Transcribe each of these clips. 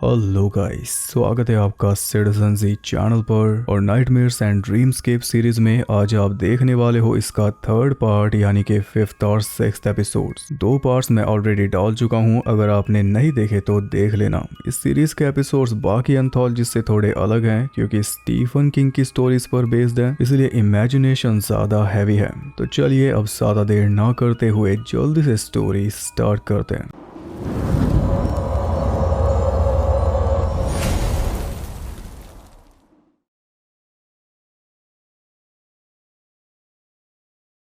Hello guys, स्वागत है आपका सिटीजन जी चैनल पर। और नाइटमेयर्स एंड ड्रीमस्केप सीरीज में आज आप देखने वाले हो इसका थर्ड पार्ट यानी कि फिफ्थ और सिक्स्थ एपिसोड्स। 2 पार्ट्स मैं ऑलरेडी डाल चुका हूं, अगर आपने नहीं देखे तो देख लेना। इस सीरीज के एपिसोड्स बाकी एंथोलॉजी से थोड़े अलग हैं क्योंकि स्टीफन किंग की स्टोरीज पर बेस्ड है, इसलिए इमेजिनेशन ज्यादा हैवी है। तो चलिए अब ज्यादा देर ना करते हुए जल्दी से स्टोरी स्टार्ट करते हैं।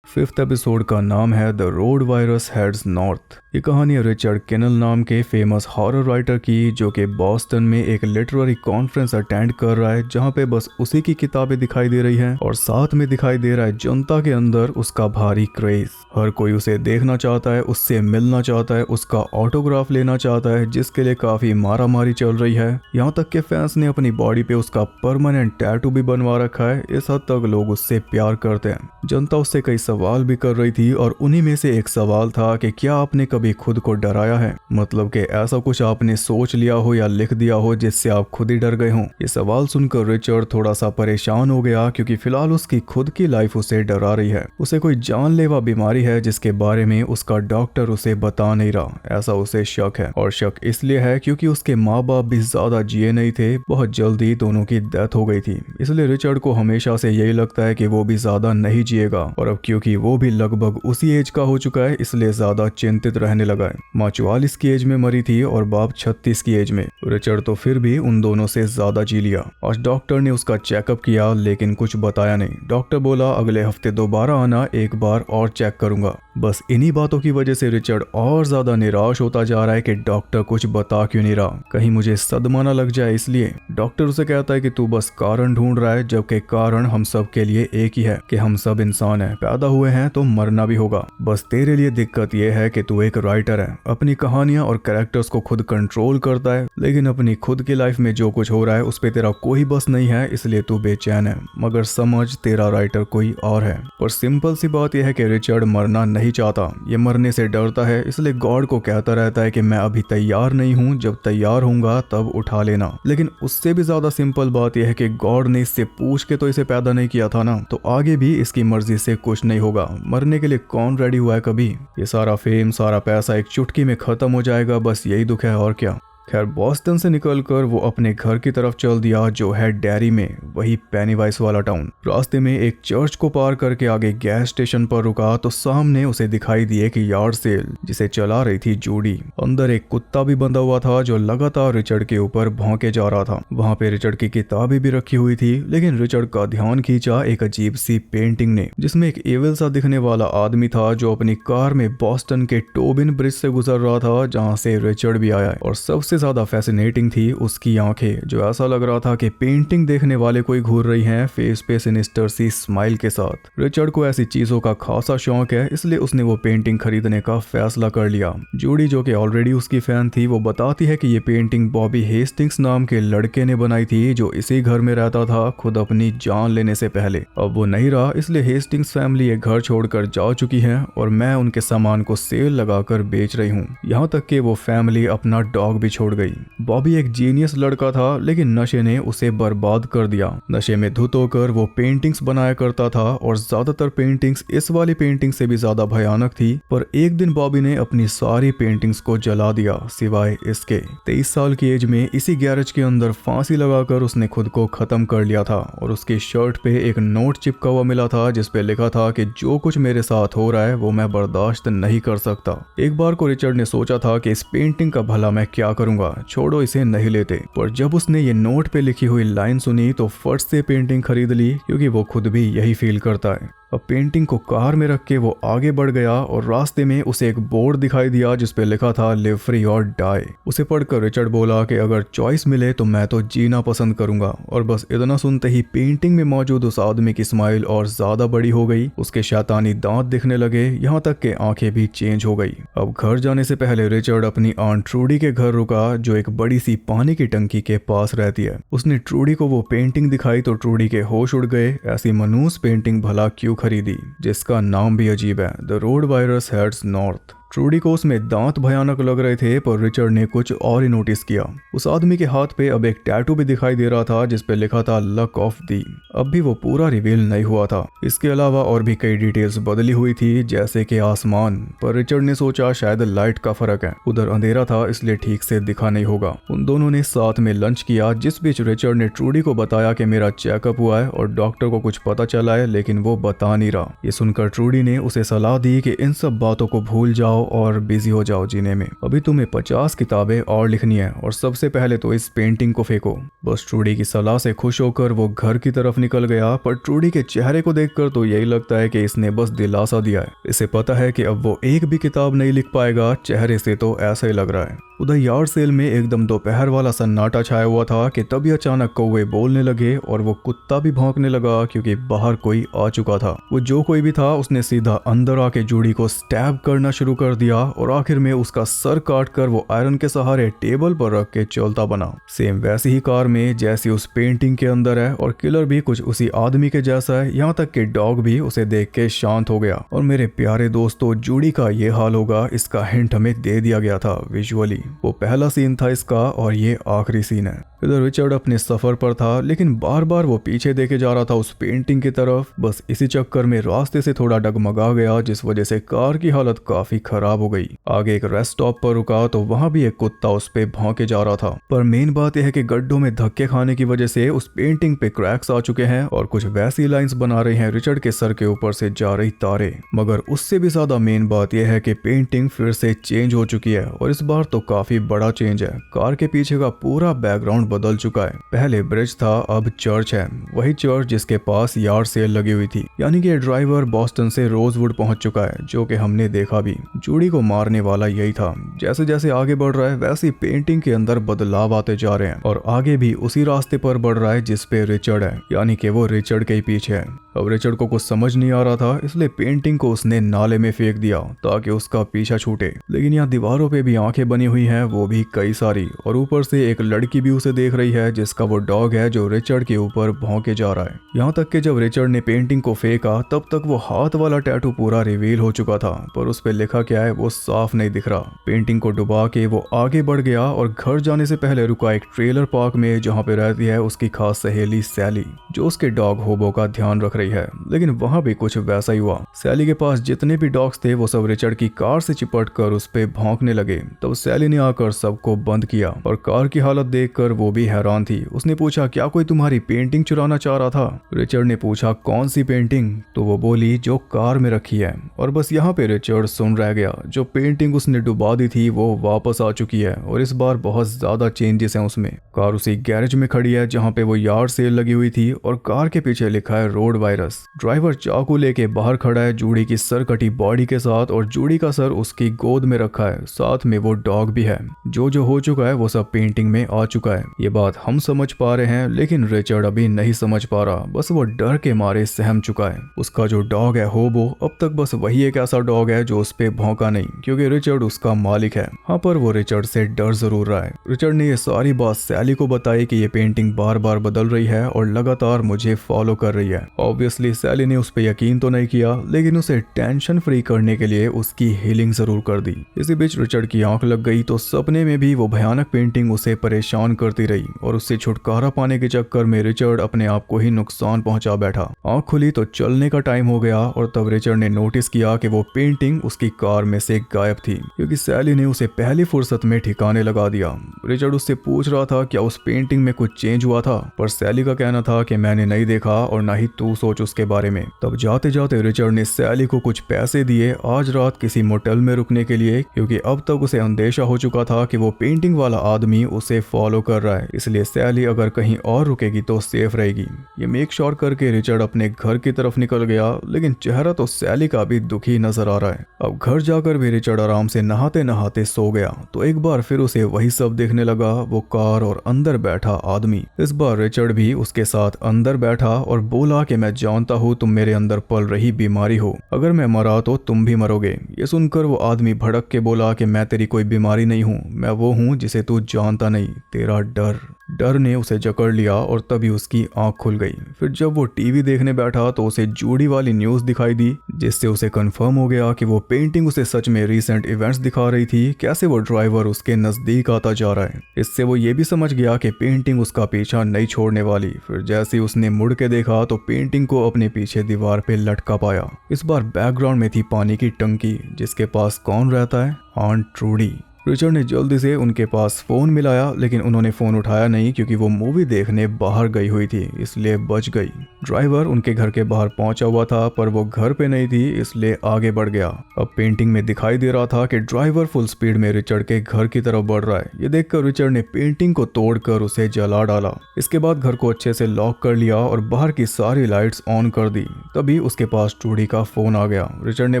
फिफ्थ एपिसोड का नाम है the road virus heads north. ये कहानी रिचर्ड किनल नाम के फेमस हॉरर राइटर की, जो कि बॉस्टन में एक लिटरेरी कॉन्फ्रेंस अटेंड कर रहा है जहां पे बस उसी की किताबें दिखाई दे रही हैं और साथ में दिखाई दे रहा है जनता के अंदर उसका भारी क्रेज। हर कोई उसे देखना चाहता है, उससे मिलना चाहता है, उसका ऑटोग्राफ लेना चाहता है, जिसके लिए काफी मारामारी चल रही है। यहाँ तक के फैंस ने अपनी बॉडी पे उसका परमानेंट टैटू भी बनवा रखा है। इस हद तक लोग उससे प्यार करते हैं। जनता उससे कई सवाल भी कर रही थी और उन्हीं में से एक सवाल था कि क्या आपने कभी खुद को डराया है, मतलब कि ऐसा कुछ आपने सोच लिया हो या लिख दिया हो जिससे आप खुद ही डर गए हों। ये सवाल सुनकर रिचर्ड थोड़ा सा परेशान हो गया क्योंकि फिलहाल उसकी खुद की लाइफ उसे डरा रही है। उसे कोई जानलेवा बीमारी है जिसके बारे में उसका डॉक्टर उसे बता नहीं रहा, ऐसा उसे शक है। और शक इसलिए है क्योंकि उसके माँ बाप भी ज्यादा जिए नहीं थे, बहुत जल्दी दोनों की डेथ हो गई थी। इसलिए रिचर्ड को हमेशा से यही लगता है कि वो भी ज्यादा नहीं जिएगा। और अब क्योंकि वो भी लगभग उसी एज का हो चुका है, इसलिए ज्यादा चिंतित रहने लगा है। माँ 44 की एज में मरी थी और बाप 36 की एज में। रिचर्ड तो फिर भी उन दोनों से ज्यादा जी लिया। आज डॉक्टर ने उसका चेकअप किया लेकिन कुछ बताया नहीं। डॉक्टर बोला अगले हफ्ते दोबारा आना, एक बार और चेक करूंगा। बस इन्हीं बातों की वजह से रिचर्ड और ज्यादा निराश होता जा रहा है कि डॉक्टर कुछ बता क्यों नहीं रहा, कहीं मुझे सदमा न लग जाए। इसलिए डॉक्टर उसे कहता है कि तू बस कारण ढूंढ रहा है, जबकि कारण हम सब के लिए एक ही है कि हम सब इंसान हैं, पैदा हुए हैं तो मरना भी होगा। बस तेरे लिए दिक्कत यह है कि तू एक राइटर है, अपनी कहानियां और कैरेक्टर्स को खुद कंट्रोल करता है, लेकिन अपनी खुद की लाइफ में जो कुछ हो रहा है उस पे तेरा कोई बस नहीं है, इसलिए तू बेचैन है। मगर समझ, तेरा राइटर कोई और है। पर सिंपल सी बात यह है कि रिचर्ड मरना नहीं चाहता, ये मरने से डरता है, इसलिए गॉड को कहता रहता है कि मैं अभी तैयार नहीं हूँ, जब तैयार होऊंगा तब उठा लेना। लेकिन उससे भी ज्यादा सिंपल बात यह है कि गॉड ने इससे पूछ के तो इसे पैदा नहीं किया था ना, तो आगे भी इसकी मर्जी से कुछ नहीं होगा। मरने के लिए कौन रेडी हुआ है कभी? ये सारा फेम, सारा पैसा एक चुटकी में खत्म हो जाएगा, बस यही दुख है और क्या। खैर, बॉस्टन से निकलकर वो अपने घर की तरफ चल दिया, जो है डेरी में, वही पेनीवाइस वाला टाउन। रास्ते में एक चर्च को पार करके आगे गैस स्टेशन पर रुका तो सामने उसे दिखाई दी एक यार्ड सेल जिसे चला रही थी जूडी। अंदर एक कुत्ता भी बंधा हुआ था जो लगातार रिचर्ड के ऊपर भौंके जा रहा था। वहां पे रिचर्ड की किताबें भी रखी हुई थी, लेकिन रिचर्ड का ध्यान खींचा एक अजीब सी पेंटिंग ने, जिसमें एक एविल सा दिखने वाला आदमी था जो अपनी कार में बॉस्टन के टोबिन ब्रिज से गुजर रहा था, जहाँ से रिचर्ड भी आया। और सबसे ज्यादा फैसिनेटिंग थी उसकी आंखें, जो ऐसा लग रहा था कि पेंटिंग देखने वाले कोई घूर रही हैं, फेस पे सिनिस्टर सी स्माइल के साथ। रिचर्ड को ऐसी चीजों का खासा शौक है, इसलिए उसने वो पेंटिंग खरीदने का फैसला कर लिया। जूडी, जो कि ऑलरेडी उसकी फैन थी, वो बताती है कि ये पेंटिंग बॉबी हेस्टिंग्स नाम के लड़के ने बनाई थी, जो इसी घर में रहता था खुद अपनी जान लेने से पहले। अब वो नहीं रहा, इसलिए हेस्टिंग्स फैमिली ये घर छोड़कर जा चुकी है और मैं उनके सामान को सेल लगाकर बेच रही हूँ। यहाँ तक कि वो फैमिली अपना डॉग भी छोड़ गई। बॉबी एक जीनियस लड़का था, लेकिन नशे ने उसे बर्बाद कर दिया। नशे में धुत होकर वो पेंटिंग्स बनाया करता था और ज्यादातर पेंटिंग्स इस वाली पेंटिंग से भी ज्यादा भयानक थी। पर एक दिन बॉबी ने अपनी सारी पेंटिंग्स को जला दिया, सिवाय इसके। 23 साल की एज में इसी गैरेज के अंदर फांसी लगाकर उसने खुद को खत्म कर लिया था। और उसकी शर्ट पे एक नोट चिपका हुआ मिला था जिसपे लिखा था कि जो कुछ मेरे साथ हो रहा है वो मैं बर्दाश्त नहीं कर सकता। एक बार को रिचर्ड ने सोचा था कि इस पेंटिंग का भला मैं क्या करूंगा, छोड़ो इसे नहीं लेते। पर जब उसने ये नोट पे लिखी हुई लाइन सुनी तो फट से पेंटिंग खरीद ली, क्योंकि वो खुद भी यही फील करता है। अब पेंटिंग को कार में रख के वो आगे बढ़ गया और रास्ते में उसे एक बोर्ड दिखाई दिया जिसपे लिखा था लिव फ्री और डाई। उसे पढ़कर रिचर्ड बोला कि अगर चॉइस मिले तो मैं तो जीना पसंद करूंगा। और बस इतना सुनते ही पेंटिंग में मौजूद उस आदमी की स्माइल और ज्यादा बड़ी हो गई, उसके शैतानी दांत दिखने लगे, यहाँ तक के आंखें भी चेंज हो गई। अब घर जाने से पहले रिचर्ड अपनी आंट ट्रूडी के घर रुका, जो एक बड़ी सी पानी की टंकी के पास रहती है। उसने ट्रूडी को वो पेंटिंग दिखाई तो ट्रूडी के होश उड़ गए। ऐसी मनूस पेंटिंग भला क्यों खरीदी, जिसका नाम भी अजीब है, the road virus heads north. Trudy को उसमें दांत भयानक लग रहे थे, पर रिचर्ड ने कुछ और ही नोटिस किया। उस आदमी के हाथ पे अब एक टैटू भी दिखाई दे रहा था जिसपे लिखा था लक ऑफ दी। अब भी वो पूरा रिवील नहीं हुआ था। इसके अलावा और भी कई डिटेल्स बदली हुई थी, जैसे कि आसमान। पर रिचर्ड ने सोचा शायद लाइट का फर्क है, उधर अंधेरा था इसलिए ठीक से दिखा नहीं होगा। उन दोनों ने साथ में लंच किया, जिस बीच रिचर्ड ने ट्रूडी को बताया कि मेरा चेकअप हुआ है और डॉक्टर को कुछ पता चला है, लेकिन वो बता नहीं रहा। ये सुनकर ट्रूडी ने उसे सलाह दी कि इन सब बातों को भूल जाओ और बिजी हो जाओ जीने में। अभी तुम्हें 50 किताबें और लिखनी है और सबसे पहले तो इस पेंटिंग को फेंको। बस ट्रूडी की सलाह से खुश होकर वो घर की तरफ निकल गया, पर ट्रूडी के चेहरे को देखकर तो यही लगता है कि इसने बस दिलासा दिया है। इसे पता है कि अब वो एक भी किताब नहीं लिख पाएगा। चेहरे से तो ऐसा ही लग रहा है। उधर यार्ड सेल में एकदम दोपहर वाला सन्नाटा छाया हुआ था कि तभी अचानक कौवे बोलने लगे और वो कुत्ता भी भौंकने लगा, क्योंकि बाहर कोई आ चुका था। वो जो कोई भी था उसने सीधा अंदर आके जूडी को स्टैब करना शुरू कर दिया और आखिर में उसका सर काट कर वो आयरन के सहारे टेबल पर रख के चलता बना। सेम वैसी ही कार में जैसी उस पेंटिंग के अंदर है, और किलर भी कुछ उसी आदमी के जैसा है। यहाँ तक कि डॉग भी उसे देख के शांत हो गया। और मेरे प्यारे दोस्तों, जूडी का ये हाल होगा इसका हिंट हमें दे दिया गया था विजुअली। वो पहला सीन था इसका और ये आखिरी सीन है। इधर रिचर्ड अपने सफर पर था, लेकिन बार बार वो पीछे देखे जा रहा था उस पेंटिंग की तरफ। बस इसी चक्कर में रास्ते से थोड़ा डगमगा गया, जिस वजह से कार की हालत काफी खराब हो गई। आगे एक रेस्ट स्टॉप पर रुका तो वहां भी एक कुत्ता उस पे भौंके जा रहा था। पर मेन बात यह है कि गड्ढों में धक्के खाने की वजह से उस पेंटिंग पे क्रैक्स आ चुके हैं और कुछ वैसी लाइंस बना रही हैं रिचर्ड के सर के ऊपर से जा रही तारे। मगर उससे भी ज्यादा मेन बात यह है कि पेंटिंग फिर से चेंज हो चुकी है, और इस बार तो काफी बड़ा चेंज है। कार के पीछे का पूरा बैकग्राउंड बदल चुका है। पहले ब्रिज था, अब चर्च है। वही चर्च जिसके पास यार्ड सेल लगी हुई थी। यानी कि ड्राइवर बॉस्टन से रोजवुड पहुंच चुका है, जो कि हमने देखा भी। जूडी को मारने वाला यही था। जैसे जैसे आगे बढ़ रहा है वैसे पेंटिंग के अंदर बदलाव आते जा रहे हैं, और आगे भी उसी रास्ते पर बढ़ रहा है जिस पे रिचर्ड है, यानी कि वो रिचर्ड के ही पीछे है। अब रिचर्ड को कुछ समझ नहीं आ रहा था, इसलिए पेंटिंग को उसने नाले में फेंक दिया ताकि उसका पीछा छूटे। लेकिन यहाँ दीवारों पे भी आंखें बनी हुई हैं, वो भी कई सारी, और ऊपर से एक लड़की भी उसे देख रही है जिसका वो डॉग है जो रिचर्ड के ऊपर भौंके जा रहा है। यहाँ तक कि जब रिचर्ड ने पेंटिंग को फेंका तब तक वो हाथ वाला टैटू पूरा रिवील हो चुका था, पर उस पे लिखा क्या है वो साफ नहीं दिख रहा। पेंटिंग को डुबा के वो आगे बढ़ गया और घर जाने से पहले रुका एक ट्रेलर पार्क में, जहाँ पे रहती है उसकी खास सहेली सैली, जो उसके डॉग होबो का ध्यान रख रही है। लेकिन वहां भी कुछ वैसा ही हुआ। सैली के पास जितने भी डॉग्स थे वो सब रिचर्ड की कार से चिपट कर उस पे भौंकने लगे। तब सैली ने आकर सबको बंद किया, और कार की हालत देखकर वो भी हैरान थी। उसने पूछा क्या कोई तुम्हारी पेंटिंग चुराना चाह रहा था? रिचर्ड ने पूछा कौन सी पेंटिंग? तो वो बोली जो कार में रखी है। और बस यहाँ पे रिचर्ड सुन रह गया। जो पेंटिंग उसने डुबा दी थी वो वापस आ चुकी है, और इस बार बहुत ज्यादा चेंजेस हैं उसमें। कार उसी गैरेज में खड़ी है जहाँ पे वो यार्ड सेल लगी हुई थी, और कार के पीछे लिखा है रोड वायरस। ड्राइवर चाकू लेके बाहर खड़ा है जूडी की सर कटी बॉडी के साथ, और जूडी का सर उसकी गोद में रखा है। साथ में वो डॉग भी है। जो हो चुका है वो सब पेंटिंग में आ चुका है। ये बात हम समझ पा रहे हैं, लेकिन रिचर्ड अभी नहीं समझ पा रहा। बस वो डर के मारे सहम चुका है। उसका जो डॉग है होबो, अब तक बस वही एक ऐसा डॉग है जो उस पे भौंका नहीं, क्योंकि रिचर्ड उसका मालिक है। हाँ, पर वो रिचर्ड से डर जरूर रहा है। रिचर्ड ने ये सारी बात सैली को बताई कि ये पेंटिंग बार बार बदल रही है और लगातार मुझे फॉलो कर रही है। ऑब्वियसली सैली ने उस पे यकीन तो नहीं किया, लेकिन उसे टेंशन फ्री करने के लिए उसकी हीलिंग जरूर कर दी। इसी बीच रिचर्ड की आंख लग गई तो सपने में भी वो भयानक पेंटिंग उसे परेशान करती रही, और उससे छुटकारा पाने के चक्कर में रिचर्ड अपने आप को ही नुकसान पहुंचा बैठा। आंख खुली तो चलने का टाइम हो गया, और तब रिचर्ड ने नोटिस किया कि वो पेंटिंग उसकी कार में से गायब थी, क्योंकि सैली ने उसे पहली फुर्सत में ठिकाने लगा दिया। रिचर्ड उससे पूछ रहा था क्या उस पेंटिंग में कुछ चेंज हुआ था, पर सैली का कहना था कि मैंने नहीं देखा और ना ही तू सोच उसके बारे में। तब जाते जाते रिचर्ड ने सैली को कुछ पैसे दिए आज रात किसी मोटेल में रुकने के लिए, क्योंकि अब तक उसे अंदेशा हो चुका था कि वो पेंटिंग वाला आदमी उसे फॉलो कर रहा है, इसलिए सैली अगर कहीं और रुकेगी तो सेफ रहेगी। ये मेक श्योर करके रिचर्ड अपने घर की तरफ निकल गया, लेकिन चेहरा तो सैली का भी दुखी नजर आ रहा है। अब घर जाकर भी रिचर्ड आराम से नहाते नहाते सो गया, तो एक बार फिर उसे वही सब देखने लगा, वो कार और अंदर बैठा आदमी। इस बार रिचर्ड भी उसके साथ अंदर बैठा और बोला कि मैं जानता हूँ तुम मेरे अंदर पल रही बीमारी हो, अगर मैं मरा तो तुम भी मरोगे। ये सुनकर वो आदमी भड़क के बोला कि मैं तेरी कोई बीमारी नहीं हूँ, मैं वो हूँ जिसे तू जानता नहीं, तेरा डर। डर ने उसे जकड़ लिया और तभी उसकी आंख खुल गई। फिर जब वो टीवी देखने बैठा तो उसे जूडी वाली न्यूज़ दिखाई दी, जिससे उसे कंफर्म हो गया कि वो पेंटिंग उसे सच में रीसेंट इवेंट्स दिखा रही थी, कैसे वो ड्राइवर उसके नजदीक आता जा रहा है। इससे वो ये भी समझ गया कि पेंटिंग उसका पीछा नहीं छोड़ने वाली। फिर जैसे ही उसने मुड़ के देखा तो पेंटिंग को अपने पीछे दीवार पे लटका पाया। इस बार बैकग्राउंड में थी पानी की टंकी, जिसके पास कौन रहता है? Aunt Trudy. रिचर्ड ने जल्दी से उनके पास फोन मिलाया, लेकिन उन्होंने फोन उठाया नहीं क्योंकि वो मूवी देखने बाहर गई हुई थी, इसलिए बच गई। ड्राइवर उनके घर के बाहर पहुंचा हुआ था, पर वो घर पे नहीं थी, इसलिए आगे बढ़ गया। अब पेंटिंग में दिखाई दे रहा था कि ड्राइवर फुल स्पीड में रिचर्ड के घर की तरफ बढ़ रहा है। ये देखकर रिचर्ड ने पेंटिंग को तोड़कर उसे जला डाला। इसके बाद घर को अच्छे से लॉक कर लिया और बाहर की सारी लाइट्स ऑन कर दी। तभी उसके पास ट्रूडी का फोन आ गया। रिचर्ड ने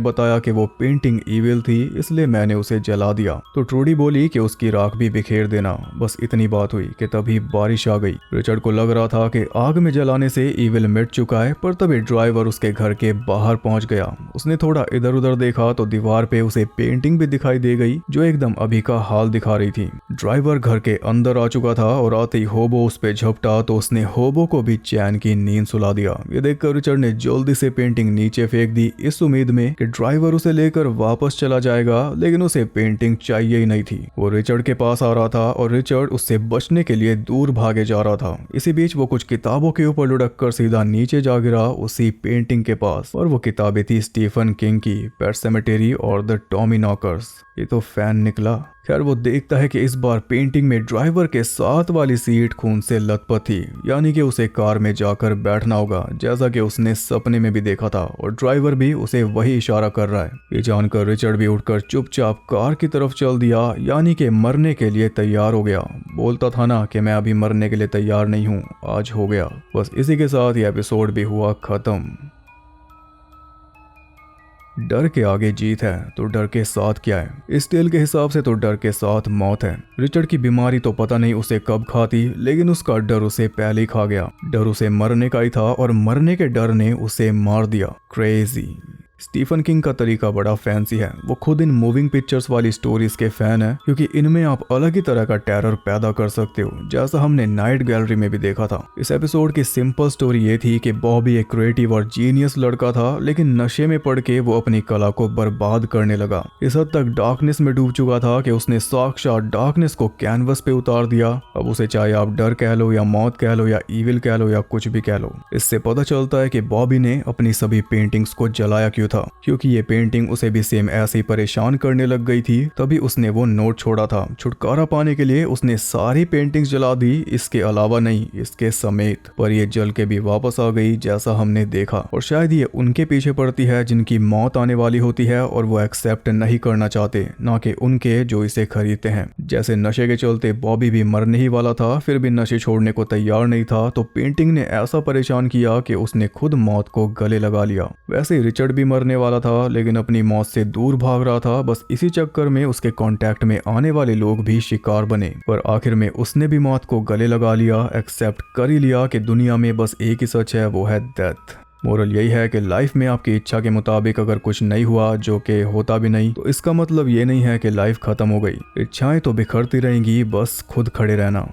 बताया कि वो पेंटिंग ईविल थी, इसलिए मैंने उसे जला दिया। तो ट्रूडी बोली कि उसकी राख भी बिखेर देना। बस इतनी बात हुई कि तभी बारिश आ गई। रिचर्ड को लग रहा था कि आग में जलाने से ईविल मिट चुका है, पर तभी ड्राइवर उसके घर के बाहर पहुंच गया। उसने थोड़ा इधर उधर देखा तो दीवार पे उसे पेंटिंग भी दिखाई दे गई, जो एकदम अभी का हाल दिखा रही थी। ड्राइवर घर के अंदर आ चुका था और आते ही होबो उस पे झपटा तो उसने होबो को भी चैन की नींद सुला दिया। ये देखकर रिचर्ड ने जल्दी से पेंटिंग नीचे फेंक दी, इस उम्मीद में कि ड्राइवर उसे लेकर वापस चला जाएगा, लेकिन उसे पेंटिंग चाहिए ही नहीं थी। वो रिचर्ड के पास आ रहा था और रिचर्ड उससे बचने के लिए दूर भागे जा रहा था। इसी बीच वो कुछ किताबों के ऊपर लुढ़क कर सीधा नीचे जा गिरा उसी पेंटिंग के पास, और वो किताबें थी स्टीफन किंग की पेट सेमेटेरी और द टॉमी नॉकर्स। ये तो फैन निकला। खैर वो देखता है कि इस बार पेंटिंग में ड्राइवर के साथ वाली सीट खून से लथपथ थी, यानी कि उसे कार में जाकर बैठना होगा, जैसा कि उसने सपने में भी देखा था, और ड्राइवर भी उसे वही इशारा कर रहा है। ये जानकर रिचर्ड भी उठकर चुपचाप कार की तरफ चल दिया, यानी कि मरने के लिए तैयार हो गया। बोलता था ना कि मैं अभी मरने के लिए तैयार नहीं हूँ, आज हो गया। बस इसी के साथ ये एपिसोड भी हुआ खत्म। डर के आगे जीत है तो डर के साथ क्या है? इस टेल के हिसाब से तो डर के साथ मौत है। रिचर्ड की बीमारी तो पता नहीं उसे कब खाती, लेकिन उसका डर उसे पहले ही खा गया। डर उसे मरने का ही था और मरने के डर ने उसे मार दिया। क्रेजी। स्टीफन किंग का तरीका बड़ा फैंसी है। वो खुद इन मूविंग पिक्चर्स वाली स्टोरीज के फैन है, क्योंकि इनमें आप अलग ही तरह का टेरर पैदा कर सकते हो, जैसा हमने नाइट गैलरी में भी देखा था। इस एपिसोड की सिंपल स्टोरी ये थी कि बॉबी एक क्रिएटिव और जीनियस लड़का था, लेकिन नशे में पड़ के वो अपनी कला को बर्बाद करने लगा। इस हद तक डार्कनेस में डूब चुका था कि उसने साक्षात डार्कनेस को कैनवस पे उतार दिया। अब उसे चाहे आप डर कह लो या मौत कह लो या ईविल कह लो या कुछ भी कह लो। इससे पता चलता है कि बॉबी ने अपनी सभी पेंटिंग्स को जलाया क्यों था, क्योंकि ये पेंटिंग उसे भी सेम ऐसे ही परेशान करने लग गई थी। तभी उसने वो नोट छोड़ा था। छुटकारा पाने के लिए उसने सारी पेंटिंग्स जला दी, इसके अलावा नहीं, इसके समेत। पर ये जल के भी वापस आ गई, जैसा हमने देखा। और शायद ये उनके पीछे पड़ती है जिनकी मौत आने वाली होती है और वो एक्सेप्ट नहीं करना चाहते, ना कि उनके जो इसे खरीदते हैं। जैसे नशे के चलते बॉबी भी मरने ही वाला था, फिर भी नशे छोड़ने को तैयार नहीं था, तो पेंटिंग ने ऐसा परेशान किया कि उसने खुद मौत को गले लगा लिया। वैसे ही रिचर्ड भी मरने वाला था, लेकिन अपनी मौत से दूर भाग रहा था। बस इसी चक्कर में उसके कांटेक्ट में आने वाले लोग भी शिकार बने, पर आखिर में उसने भी मौत को गले लगा लिया, एक्सेप्ट कर ही लिया कि दुनिया में बस एक ही सच है, वो है डेथ। मोरल यही है कि लाइफ में आपकी इच्छा के मुताबिक अगर कुछ नहीं हुआ, जो कि होता भी नहीं, तो इसका मतलब ये नहीं है कि लाइफ खत्म हो गई। इच्छाएं तो बिखरती रहेंगी, बस खुद खड़े रहना।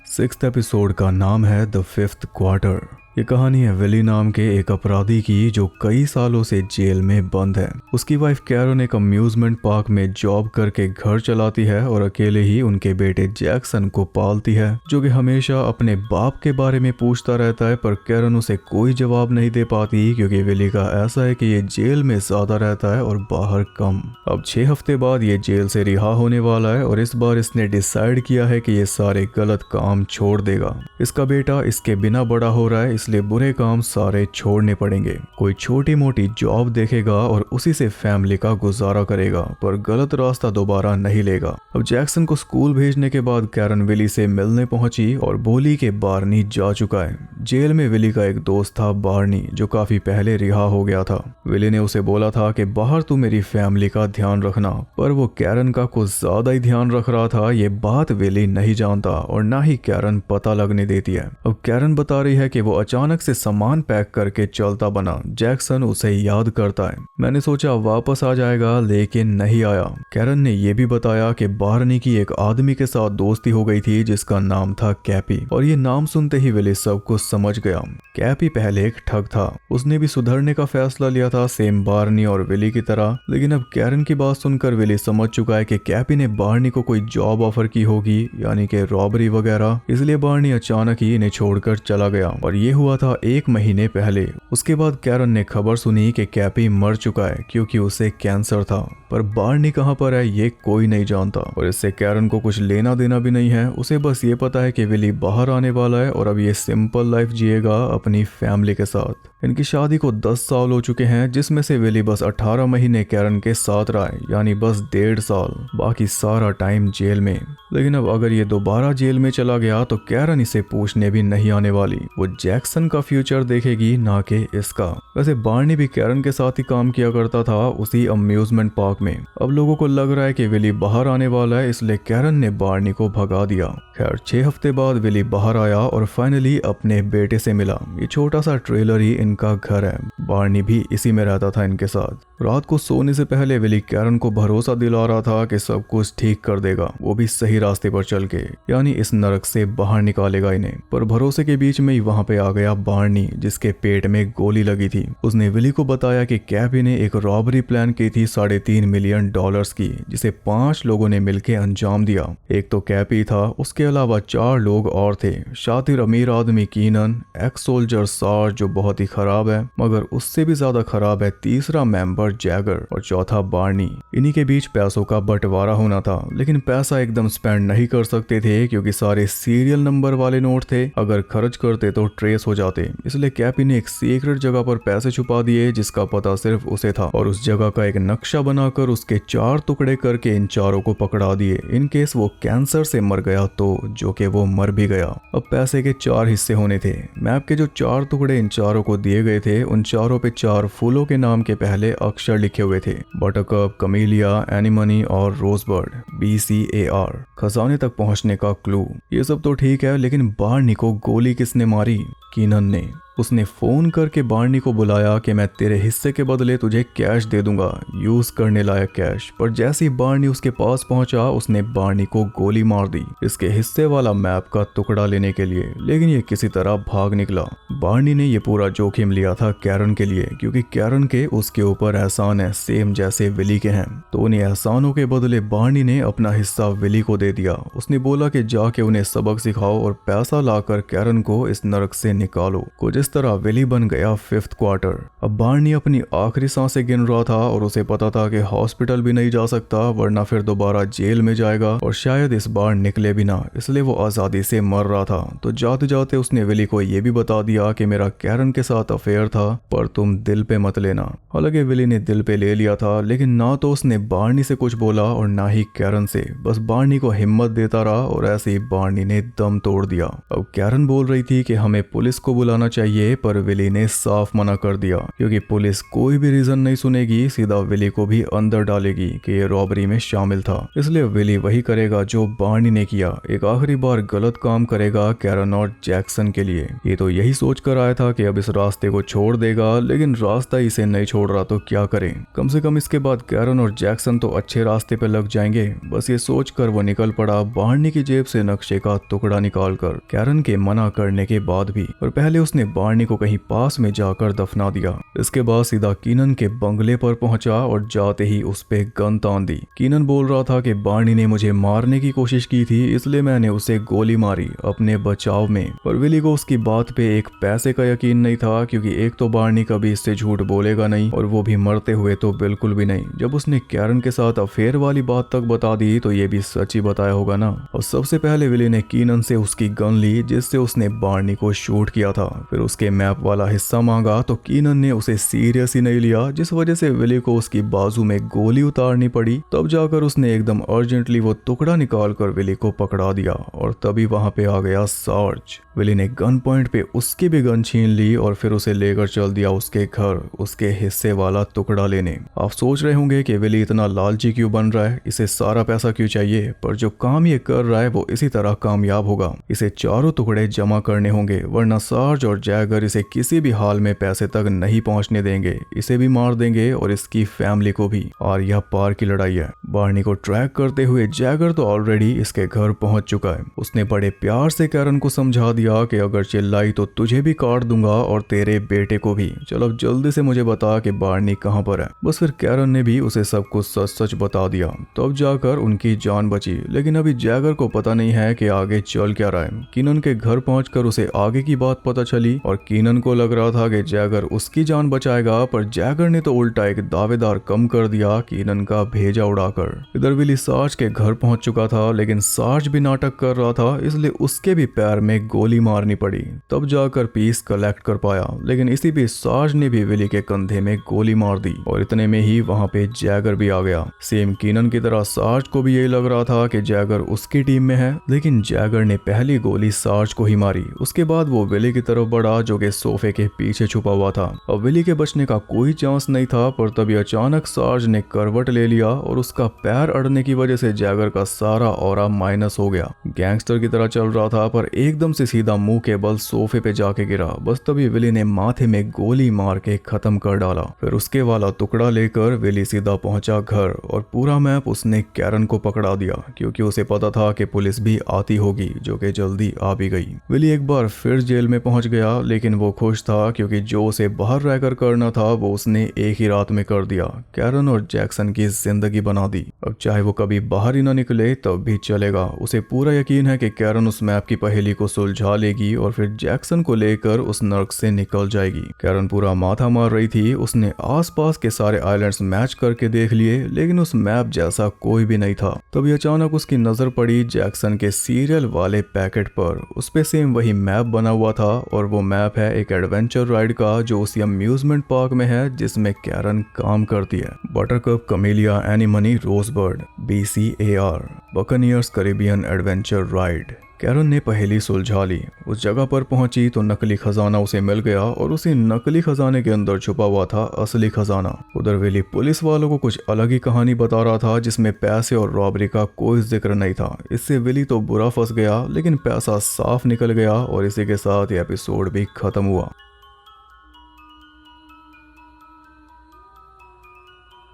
6th एपिसोड का नाम है द 5th क्वार्टर। ये कहानी है विली नाम के एक अपराधी की, जो कई सालों से जेल में बंद है। उसकी वाइफ कैरन एक अम्यूजमेंट पार्क में जॉब करके घर चलाती है और अकेले ही उनके बेटे जैक्सन को पालती है, जो कि हमेशा अपने बाप के बारे में पूछता रहता है, पर कैरन उसे कोई जवाब नहीं दे पाती, क्योंकि विली का ऐसा है कि ये जेल में ज्यादा रहता है और बाहर कम। अब 6 हफ्ते बाद ये जेल से रिहा होने वाला है और इस बार इसने डिसाइड किया है कि ये सारे गलत काम छोड़ देगा। इसका बेटा इसके बिना बड़ा हो रहा है, इसलिए बुरे काम सारे छोड़ने पड़ेंगे। कोई छोटी मोटी जॉब देखेगा और उसी से फैमिली का गुजारा करेगा, पर गलत रास्ता दोबारा नहीं लेगा। अब जैक्सन को स्कूल भेजने के बाद कैरन विली से मिलने पहुंची और बोली कि बार्नी जा चुका है। जेल में विली का एक दोस्त था बार्नी, जो काफी पहले रिहा हो गया था। विली ने उसे बोला था कि बाहर तू मेरी फैमिली का ध्यान रखना, पर वो कैरन का कुछ ज्यादा ही ध्यान रख रहा था। ये बात विली नहीं जानता और ना ही कैरन पता लगने देती है। अब कैरन बता रही है कि वो अचानक से सामान पैक करके चलता बना। जैक्सन उसे याद करता है। मैंने सोचा वापस आ जाएगा, लेकिन नहीं आया। कैरन ने यह भी बताया कि बार्नी की एक आदमी के साथ दोस्ती हो गई थी जिसका नाम था कैपी, और ये नाम सुनते ही विली सब कुछ समझ गया। कैपी पहले एक ठग था, उसने भी सुधरने का फैसला लिया था, सेम बार्नी और विली की तरह। लेकिन अब कैरन की बात सुनकर विली समझ चुका है कि कैपी ने बार्नी को कोई जॉब ऑफर की होगी, यानी कि रॉबरी वगैरह, इसलिए बार्नी अचानक ही इन्हें छोड़कर चला गया। और ये हुआ था 1 महीने पहले। उसके बाद कैरन ने खबर सुनी कि कैपी मर चुका है क्योंकि उसे कैंसर था, पर बार्नी कहाँ पर है ये कोई नहीं जानता, और इससे कैरन को कुछ लेना देना भी नहीं है। उसे बस ये पता है कि विली बाहर आने वाला है और अब ये सिंपल लाइफ जिएगा अपनी फैमिली के साथ। इनकी शादी को 10 साल हो चुके हैं, जिसमें से विली बस 18 महीने कैरन के साथ रहा है, यानी बस 1.5 साल, बाकी सारा टाइम जेल में। लेकिन अब अगर ये दोबारा जेल में चला गया तो कैरन इसे पूछने भी नहीं आने वाली। वो जैक्सन का फ्यूचर देखेगी, ना कि इसका। वैसे बार्नी भी कैरन के साथ ही काम किया करता था उसी अम्यूजमेंट पार्क में। अब लोगों को लग रहा है कि विली बाहर आने वाला है, इसलिए कैरन ने बार्नी को भगा दिया। खैर 6 हफ्ते बाद विली बाहर आया और फाइनली अपने बेटे से मिला। ये छोटा सा ट्रेलर ही इनका घर है। बार्नी भी इसी में रहता था इनके साथ। रात को सोने से पहले विली कैरन को भरोसा दिला रहा था कि सब कुछ ठीक कर देगा, वो भी सही रास्ते पर चल के, यानी इस नरक से बाहर निकालेगा इन्हें। पर भरोसे के बीच में ही वहां पे आ गया बार्नी, जिसके पेट में गोली लगी थी। उसने विली को बताया कि कैपी ने एक रॉबरी प्लान की थी $3.5 मिलियन की, जिसे 5 लोगों ने मिलकर अंजाम दिया। एक तो कैपी था, उसके अलावा 4 लोग और थे। शातिर अमीर आदमी कीनन, एक्स सोल्जर सार्ज जो बहुत ही खराब है, मगर उससे भी ज्यादा खराब है तीसरा मेंबर जैगर, और चौथा बार्नी। इन्हीं के बीच पैसों का बंटवारा होना था, लेकिन पैसा एकदम स्पेंड नहीं कर सकते थे क्योंकि सारे सीरियल नंबर वाले नोट थे। अगर खर्च करते तो ट्रेस हो जाते, इसलिए कैपी ने एक सीक्रेट जगह पर पैसे छुपा दिए जिसका पता सिर्फ उसे था, और उस जगह का एक नक्शा बनाकर उसके 4 टुकड़े करके इन चारों को पकड़ा दिए। इन केस वो कैंसर से मर गया तो, जो कि वो मर भी गया। अब पैसे के 4 हिस्से होने थे। मैप के जो 4 टुकड़े इन चारों को दिए गए थे, उन चारों पे 4 फूलों के नाम के पहले अक्षर लिखे हुए थे, बटरकप, कमीलिया, एनिमनी और रोजबर्ड, BCAR। खजाने तक पहुंचने का क्लू। ये सब तो ठीक है, लेकिन बार्नी को गोली किसने मारी? कीनन ने। उसने फोन करके बार्नी को बुलाया कि मैं तेरे हिस्से के बदले तुझे कैश दे दूंगा, यूज करने लायक कैश। पर जैसे ही बार्नी उसके पास पहुंचा, उसने बार्नी को गोली मार दी इसके हिस्से वाला मैप का टुकड़ा लेने के लिए, लेकिन ये किसी तरह भाग निकला। बार्नी ने ये पूरा जोखिम लिया था कैरन के लिए, क्योंकि कैरन के उसके ऊपर एहसान है सेम जैसे विली के हैं। तो उन्हें एहसानों के बदले बार्नी ने अपना हिस्सा विली को दे दिया। उसने बोला कि जाके उन्हें सबक सिखाओ और पैसा लाकर कैरन को इस नरक से निकालो। कुछ इस तरह विली बन गया 5th क्वार्टर। अब बार्नी अपनी आखिरी सांसें गिन रहा था और उसे पता था कि हॉस्पिटल भी नहीं जा सकता, वरना फिर दोबारा जेल में जाएगा और शायद इस बार निकले भी ना, इसलिए वो आजादी से मर रहा था। तो जाते जाते उसने विली को यह भी बता दिया कि मेरा कैरन के साथ अफेयर था, पर तुम दिल पे मत लेना। हालांकि विली ने दिल पे ले लिया था, लेकिन ना तो उसने बार्नी से कुछ बोला और ना ही कैरन से। बस बार्नी को हिम्मत देता रहा और ऐसे ही बार्नी ने दम तोड़ दिया। अब कैरन बोल रही थी कि हमें पुलिस को बुलाना चाहिए, पर विली ने साफ मना कर दिया, क्योंकि पुलिस कोई भी रीजन नहीं सुनेगी, सीधा विली को भी अंदर डालेगी कि ये रॉबरी में शामिल था। इसलिए विली वही करेगा जो बार्नी ने किया, एक आखिरी बार गलत काम करेगा कैरन और जैक्सन के लिए। ये तो यही सोच कर आया था कि अब इस रास्ते को छोड़ देगा, लेकिन रास्ता इसे नहीं छोड़ रहा तो क्या करे। कम से कम इसके बाद कैरन और जैक्सन तो अच्छे रास्ते पे लग जाएंगे। बस ये सोच कर वो निकल पड़ा, बार्नी की जेब से नक्शे का टुकड़ा निकाल कर, कैरन के मना करने के बाद भी। और पहले उसने बार्नी को कहीं पास में जाकर दफना दिया। इसके बाद सीधा कीनन के बंगले पर पहुंचा और जाते ही उस पे गन तान दी। कीनन बोल रहा था कि बार्नी ने मुझे मारने की कोशिश की थी, इसलिए मैंने उसे गोली मारी अपने बचाव में। पर विली को उसकी बात पे एक पैसे का यकीन नहीं था, क्योंकि एक तो बार्नी कभी इससे झूठ बोलेगा नहीं, और वो भी मरते हुए तो बिल्कुल भी नहीं। जब उसने कैरन के साथ अफेयर वाली बात तक बता दी तो ये भी सच ही बताया होगा ना। और सबसे पहले विली ने कीनन से उसकी गन ली जिससे उसने बार्नी को शूट किया था। फिर उसके मैप वाला हिस्सा मांगा तो कीनन ने उसे सीरियस ही नहीं लिया, जिस वजह से विली को उसकी बाजू में गोली उतारनी पड़ी। तब जाकर उसने एकदम अर्जेंटली वो टुकड़ा निकाल कर विली को पकड़ा दिया, और तभी वहां पे आ गया सार्ज। विली ने गन पॉइंट पे उसकी भी गन छीन ली और फिर उसे लेकर चल दिया उसके घर, उसके हिस्से वाला टुकड़ा लेने। आप सोच रहे होंगे कि विली इतना लालची क्यों बन रहा है, इसे सारा पैसा क्यों चाहिए, पर जो काम ये कर रहा है वो इसी तरह कामयाब होगा। इसे चारों टुकड़े जमा करने होंगे, वरना सार्ज और जैक जैगर इसे किसी भी हाल में पैसे तक नहीं पहुंचने देंगे, इसे भी मार देंगे और इसकी फैमिली को भी। और यह पार की लड़ाई है। बार्नी को ट्रैक करते हुए जैगर तो ऑलरेडी इसके घर पहुंच चुका है। उसने बड़े प्यार से कैरन को समझा दिया कि अगर चिल्लाई तो तुझे भी काट दूंगा और तेरे बेटे को भी। चल अब जल्दी से मुझे बता कि बार्नी कहाँ पर है। बस फिर कैरन ने भी उसे सब कुछ सच सच बता दिया। तब जाकर उनकी जान बची। लेकिन अभी जैगर को पता नहीं है कि आगे चल क्या रहा है। कीनन के घर पहुंचकर उसे आगे की बात पता चली और कीनन को लग रहा था कि जैगर उसकी जान बचाएगा, पर जैगर ने तो उल्टा एक दावेदार कम कर दिया कीनन का भेजा उड़ाकर। इधर विली सार्ज के घर पहुंच चुका था, लेकिन सार्ज भी नाटक कर रहा था, इसलिए उसके भी पैर में गोली मारनी पड़ी। तब जाकर पीस कलेक्ट कर पाया। लेकिन इसी बीच सार्ज ने भी विली के कंधे में गोली मार दी और इतने में ही वहां पे जैगर भी आ गया। सेम कीनन की तरह सार्ज को भी यही लग रहा था कि जैगर उसकी टीम में है, लेकिन जैगर ने पहली गोली सार्ज को ही मारी। उसके बाद वो विली की तरफ बढ़ा जो कि सोफे के पीछे छुपा हुआ था। अब विली के बचने का कोई चांस नहीं था, पर तभी अचानक सार्ज ने करवट ले लिया और उसका पैर अड़ने की वजह से जैगर का सारा ऑरा माइनस हो गया। गैंगस्टर की तरह चल रहा था, पर एकदम से सीधा मुंह के बल सोफे पे जाके गिरा। बस तभी विली ने माथे में गोली मार के खत्म कर डाला। फिर उसके वाला टुकड़ा लेकर विली सीधा पहुंचा घर और पूरा मैप उसने कैरन को पकड़ा दिया, क्योंकि उसे पता था कि पुलिस भी आती होगी, जो कि जल्दी आ भी गई। विली एक बार फिर जेल में पहुंच गया, लेकिन वो खुश था क्योंकि जो उसे बाहर रहकर करना था वो उसने एक ही रात में कर दिया। कैरन और जैक्सन की जिंदगी बना दी। अब चाहे वो कभी बाहर ही ना निकले तब भी चलेगा। उसे पूरा यकीन है कि कैरन उस मैप की पहेली को सुलझा लेगी और फिर जैक्सन को लेकर उस नर्क से निकल जाएगी। कैरन पूरा माथा मार रही थी। उसने आसपास के सारे आइलैंड्स मैच करके देख लिए, लेकिन उस मैप जैसा कोई भी नहीं था। तभी अचानक उसकी नजर पड़ी जैक्सन के सीरियल वाले पैकेट पर। उस पे सेम वही मैप बना हुआ था और वो मैप है एक एडवेंचर राइड का, जो उसी अम्यूजमेंट पार्क में है जिसमें कैरन काम करती है। Buttercup camellia anemone rosebud BCAR buccaneers Caribbean adventure ride. Karen ने पहेली सुलझा ली। उस जगह पर पहुंची तो नकली खजाना उसे मिल गया और उसी नकली खजाने के अंदर छुपा हुआ था असली खजाना। उधर विली पुलिस वालों को कुछ अलग ही कहानी बता रहा था, जिसमें पैसे और रॉबरी का कोई जिक्र नहीं था। इससे विली तो बुरा फंस गया, लेकिन पैसा साफ निकल गया और इसी के साथ ये एपिसोड भी खत्म हुआ।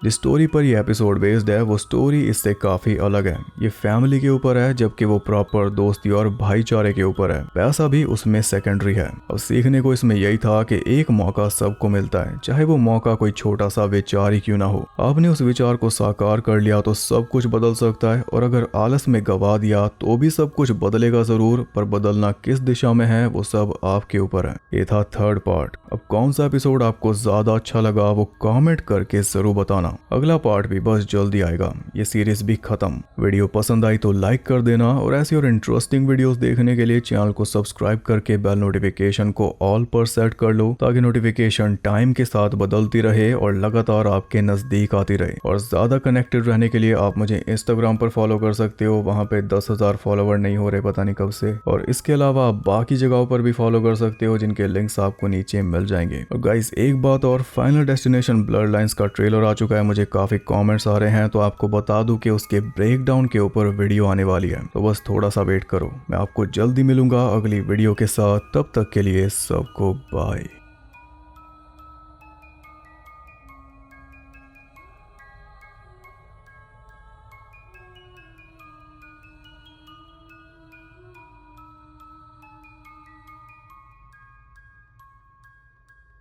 जिस स्टोरी पर ये एपिसोड बेस्ड है वो स्टोरी इससे काफी अलग है। ये फैमिली के ऊपर है, जबकि वो प्रॉपर दोस्ती और भाईचारे के ऊपर है। पैसा भी उसमें सेकेंडरी है। अब सीखने को इसमें यही था कि एक मौका सबको मिलता है, चाहे वो मौका कोई छोटा सा विचार ही क्यों ना हो। आपने उस विचार को साकार कर लिया तो सब कुछ बदल सकता है, और अगर आलस में गवा दिया तो भी सब कुछ बदलेगा जरूर, पर बदलना किस दिशा में है वो सब आपके ऊपर है। ये था थर्ड पार्ट। अब कौन सा एपिसोड आपको ज्यादा अच्छा लगा वो कमेंट करके जरूर बताना। अगला पार्ट भी बस जल्दी आएगा। ये सीरीज भी खत्म। वीडियो पसंद आई तो लाइक कर देना, और ऐसी और इंटरेस्टिंग वीडियोस देखने के लिए चैनल को सब्सक्राइब करके बेल नोटिफिकेशन को ऑल पर सेट कर लो, ताकि नोटिफिकेशन टाइम के साथ बदलती रहे और लगातार आपके नजदीक आती रहे। और ज्यादा कनेक्टेड रहने के लिए आप मुझे इंस्टाग्राम पर फॉलो कर सकते हो। वहां पे 10,000 फॉलोवर नहीं हो रहे पता नहीं कब से। और इसके अलावा आप बाकी जगहों पर भी फॉलो कर सकते हो, जिनके लिंक्स आपको नीचे मिल जाएंगे। और गाइस एक बात और, फाइनल डेस्टिनेशन ब्लड लाइन्स का ट्रेलर आ चुका है। मुझे काफी कमेंट्स आ रहे हैं, तो आपको बता दूं कि उसके ब्रेकडाउन के ऊपर वीडियो आने वाली है, तो बस थोड़ा सा वेट करो। मैं आपको जल्दी मिलूंगा अगली वीडियो के साथ। तब तक के लिए सबको बाय।